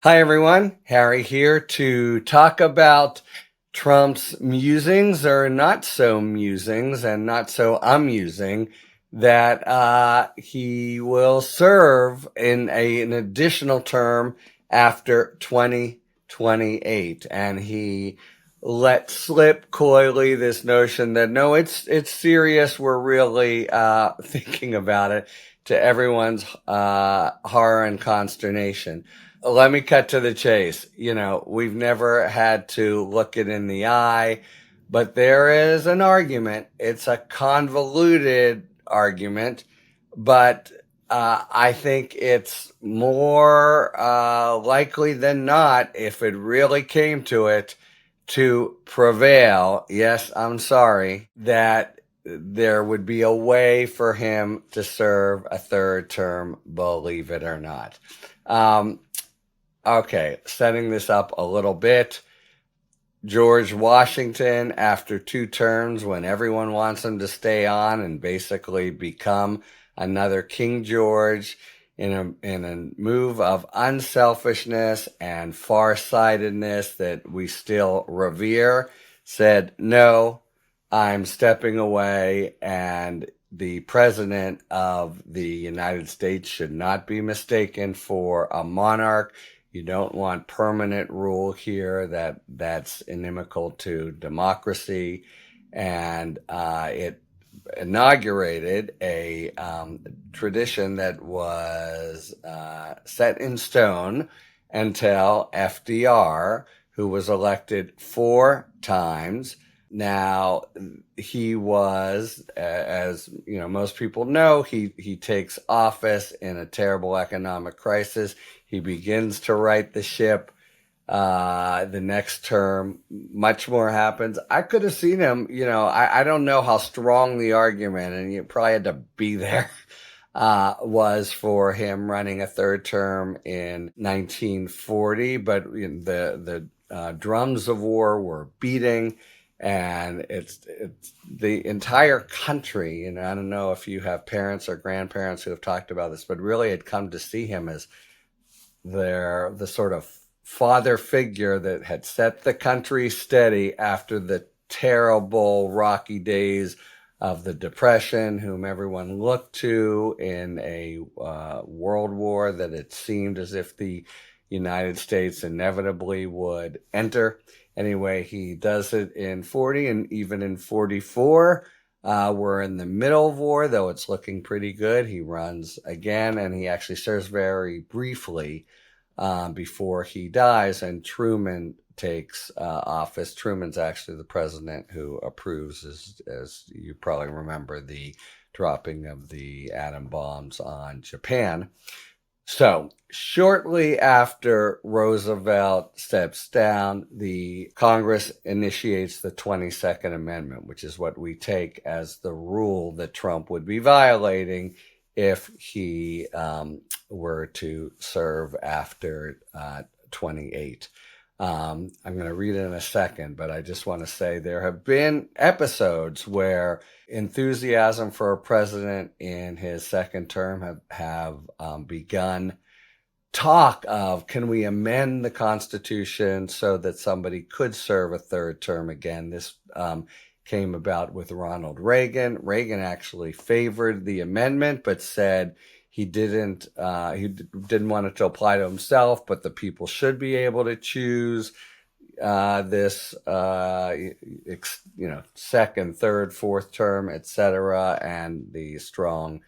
Hi, everyone. Harry here to talk about Trump's musings or not so musings and not so amusing that he will serve in an additional term after 2028. And he let slip coyly this notion that no, it's serious. We're really thinking about it, to everyone's horror and consternation. Let me cut to the chase. We've never had to look it in the eye, but there is an argument. It's a convoluted argument, but I think it's more likely than not, if it really came to it, to prevail. Yes, I'm sorry, that there would be a way for him to serve a third term, believe it or not. Okay, setting this up a little bit. George Washington, after 2 terms, when everyone wants him to stay on and basically become another King George, in a move of unselfishness and farsightedness that we still revere, said, no, I'm stepping away, and the president of the United States should not be mistaken for a monarch. You don't want permanent rule here that's inimical to democracy. And it inaugurated a tradition that was set in stone until FDR, who was elected 4 times. Now, he was, as most people know, he takes office in a terrible economic crisis. He begins to right the ship. The next term, much more happens. I could have seen him, I don't know how strong the argument, and you probably had to be there, was for him running a third term in 1940, but the drums of war were beating. And it's the entire country, and I don't know if you have parents or grandparents who have talked about this, but really had come to see him as the sort of father figure that had set the country steady after the terrible, rocky days of the Depression, whom everyone looked to in a world war that it seemed as if the United States inevitably would enter. Anyway, he does it in 40 and even in 44. We're in the middle of war, though it's looking pretty good. He runs again, and he actually serves very briefly before he dies, and Truman takes office. Truman's actually the president who approves, as you probably remember, the dropping of the atom bombs on Japan. So, shortly after Roosevelt steps down, the Congress initiates the 22nd Amendment, which is what we take as the rule that Trump would be violating if he were to serve after 28. I'm going to read it in a second, but I just want to say there have been episodes where enthusiasm for a president in his second term have begun talk of, can we amend the Constitution so that somebody could serve a third term again? This came about with Ronald Reagan. Reagan actually favored the amendment, but said he didn't want it to apply to himself, but the people should be able to choose this, second, third, fourth term, etc. And the strong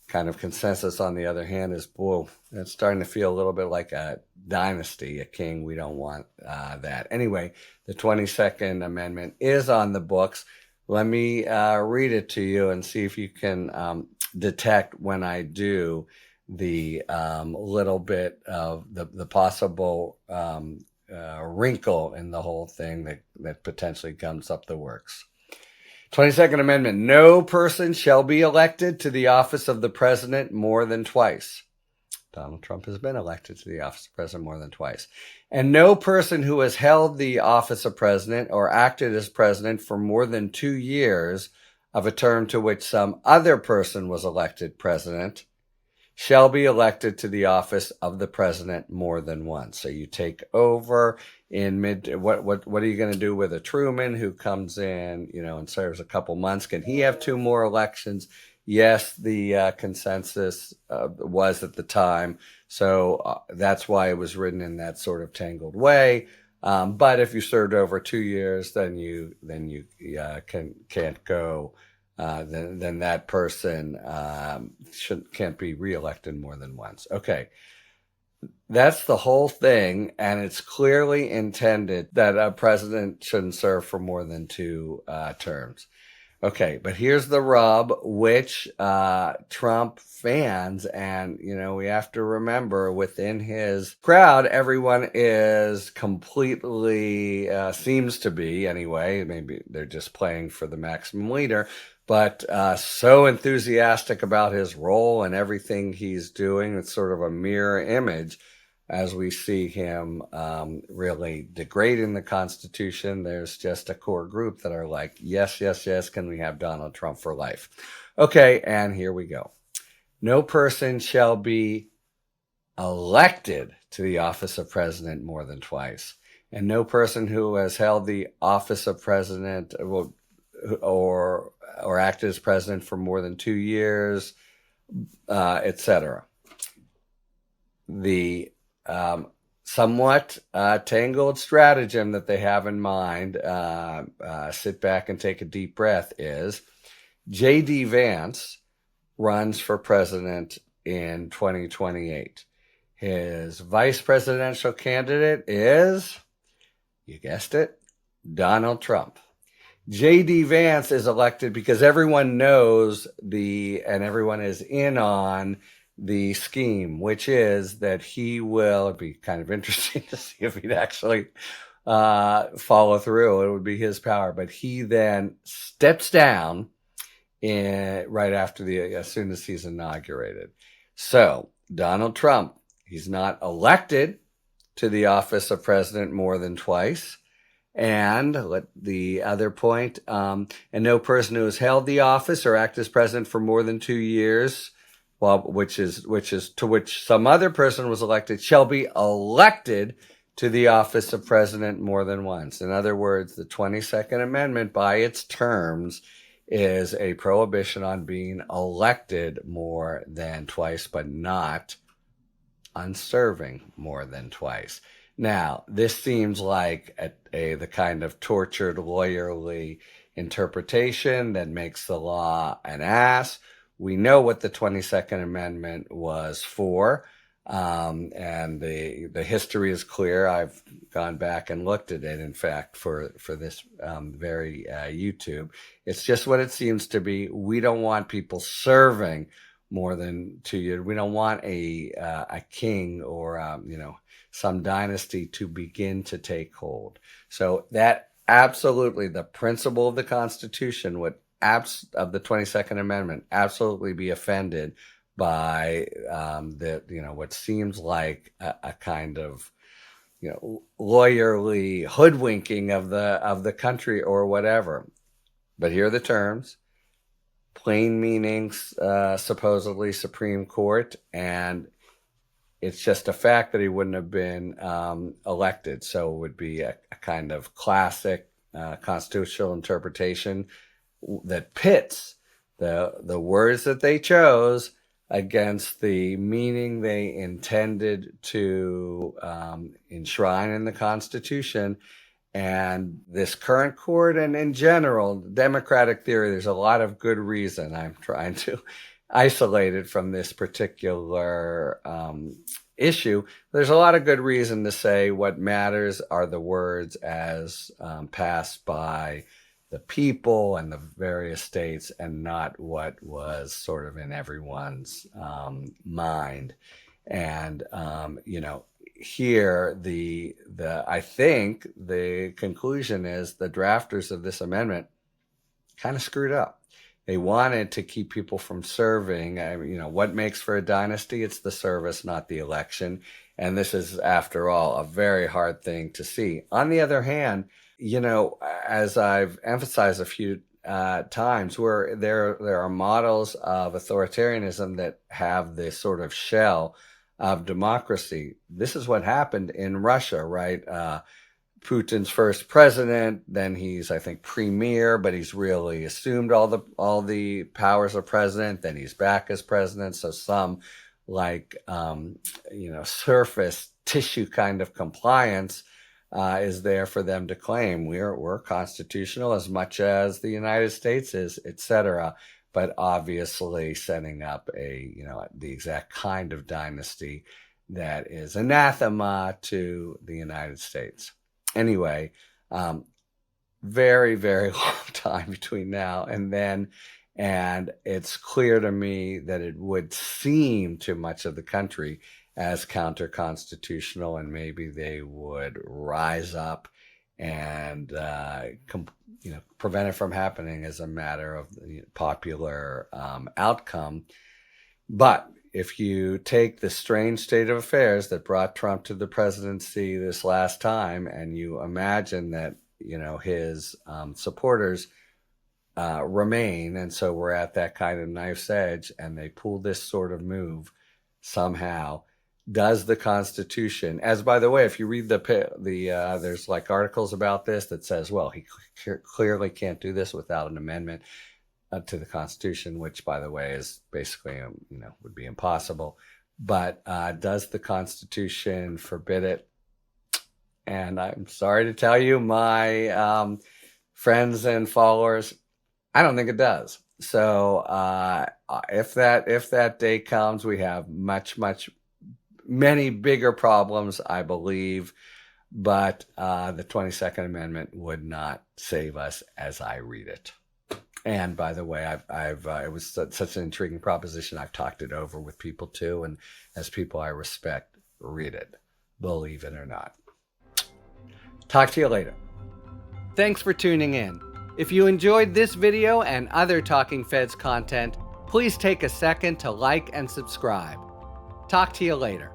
kind of consensus, on the other hand, is, whoa, it's starting to feel a little bit like a dynasty, a king. We don't want that. Anyway, the 22nd Amendment is on the books. Let me read it to you and see if you can detect, when I do, the little bit of the possible wrinkle in the whole thing that potentially comes up the works. 22nd Amendment. No person shall be elected to the office of the president more than twice. Donald Trump has been elected to the office of president more than twice. And no person who has held the office of president or acted as president for more than 2 years of a term to which some other person was elected president shall be elected to the office of the president more than once. So you take over in what are you going to do with a Truman who comes in, and serves a couple months? Can he have two more elections? Yes, the consensus was at the time. So that's why it was written in that sort of tangled way. But if you served over 2 years, then you can't go. Then that person can't be reelected more than once. Okay, that's the whole thing, and it's clearly intended that a president shouldn't serve for more than 2 terms. Okay, but here's the rub, which Trump fans, and we have to remember within his crowd, everyone is completely, seems to be anyway, maybe they're just playing for the maximum leader, but so enthusiastic about his role and everything he's doing. It's sort of a mirror image as we see him really degrading the Constitution. There's just a core group that are like, yes, yes, yes, can we have Donald Trump for life? Okay, and here we go. No person shall be elected to the office of president more than twice. And no person who has held the office of president or acted as president for more than 2 years, etc. The somewhat tangled stratagem that they have in mind, sit back and take a deep breath, is J.D. Vance runs for president in 2028. His vice presidential candidate is, you guessed it, Donald Trump. J.D. Vance is elected because everyone knows and everyone is in on the scheme, which is that he will, it'd be kind of interesting to see if he'd actually follow through. It would be his power, but he then steps down right after as soon as he's inaugurated. So Donald Trump, he's not elected to the office of president more than twice. And the other point, and no person who has held the office or acted as president for more than 2 years, which is to which some other person was elected, shall be elected to the office of president more than once. In other words, the 22nd Amendment, by its terms, is a prohibition on being elected more than twice, but not on serving more than twice. Now, this seems like the kind of tortured lawyerly interpretation that makes the law an ass. We know what the 22nd Amendment was for, and the history is clear. I've gone back and looked at it, in fact, for this very YouTube. It's just what it seems to be. We don't want people serving more than 2 years. We don't want a king or some dynasty to begin to take hold. So that absolutely, the principle of the Constitution would of the 22nd Amendment absolutely be offended by what seems like a kind of lawyerly hoodwinking of the country or whatever. But here are the terms. Plain meanings, supposedly Supreme Court, and it's just a fact that he wouldn't have been elected. So it would be a kind of classic constitutional interpretation that pits the words that they chose against the meaning they intended to enshrine in the Constitution. And this current court, and in general, democratic theory, there's a lot of good reason. I'm trying to isolate it from this particular issue. There's a lot of good reason to say what matters are the words as passed by the people and the various states, and not what was sort of in everyone's mind. And here I think the conclusion is the drafters of this amendment kind of screwed up. They wanted to keep people from serving. What makes for a dynasty? It's the service, not the election. And this is, after all, a very hard thing to see. On the other hand, as I've emphasized a few times where there are models of authoritarianism that have this sort of shell of democracy. This is what happened in Russia, right? Putin's first president, then he's, I think, premier, but he's really assumed all the powers of president. Then he's back as president. So some surface tissue kind of compliance is there for them to claim. We're constitutional as much as the United States is, etc. But obviously setting up the exact kind of dynasty that is anathema to the United States. Anyway, very, very long time between now and then. And it's clear to me that it would seem to much of the country as counter-constitutional, and maybe they would rise up and prevent it from happening as a matter of popular outcome. But if you take the strange state of affairs that brought Trump to the presidency this last time, and you imagine that his supporters remain, and so we're at that kind of knife's edge, and they pull this sort of move somehow. Does the Constitution, as by the way, if you read there's like articles about this that says, well, he clearly can't do this without an amendment to the Constitution, which, by the way, is basically would be impossible. But does the Constitution forbid it? And I'm sorry to tell you, my friends and followers, I don't think it does. So if that day comes, we have many bigger problems, I believe. But the 22nd Amendment would not save us as I read it. And by the way, it was such an intriguing proposition. I've talked it over with people too, and as people I respect, read it, believe it or not. Talk to you later. Thanks for tuning in. If you enjoyed this video and other Talking Feds content, please take a second to like and subscribe. Talk to you later.